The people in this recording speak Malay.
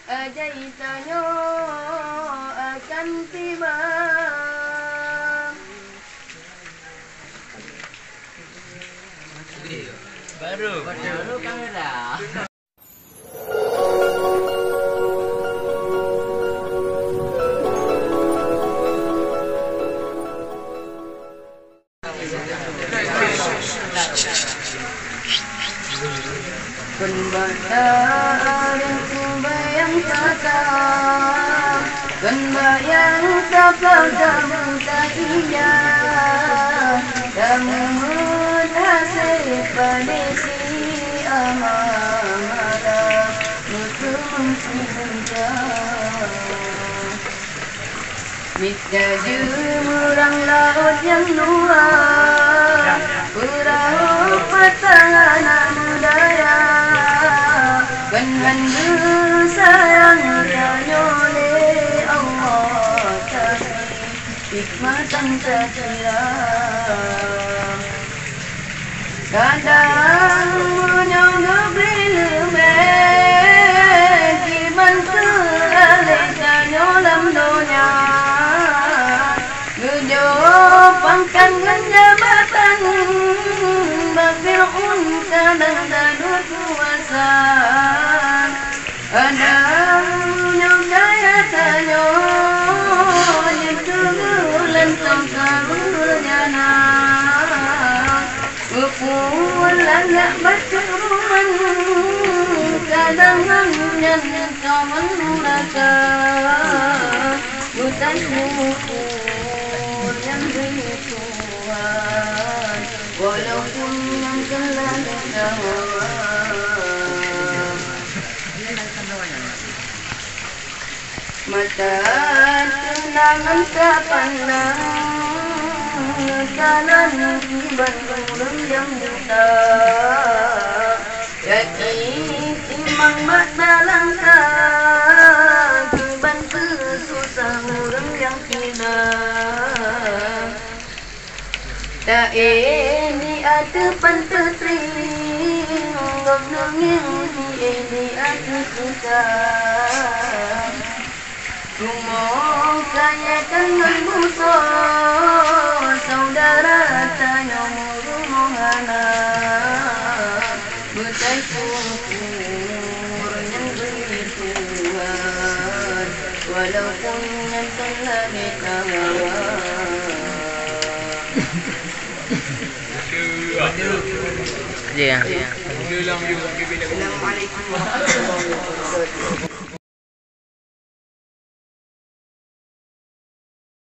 ajaitanya akan tiba. Baru kamera. Kenbayang kumbayang tata, kenbayang tapal damu taiya, damu mudhase padesi amamada, nutum sinja. Mitra jurang laut yang luas, perahu pertahanan budaya, Ganhandu sayang tanya oleh Allah kasih hikmatan terkira. Kadang munyong ngebil kiman teralih tanya lam dunia, nujo pangkan jabatan bakil unta dan danut kuasa. Ada nyogaya tanyo nyutulan tongkarunyana upulan gak berkeruman kadang nyan kawan mereka bukan ukur yang berituan walaupun yang telah kawan. Mata kenangan terpandang kanan bandung yang buta, yakin imang mata langkah bantu susah orang yang tidak. Tak ini ada pantatri ngomong ini ada kita. Rumah saya dengan musuh, saudara tanya rumah anak, butai syukur yang berituan, walaupun yang telah ditawa. Assalamualaikum warahmatullahi wabarakatuh.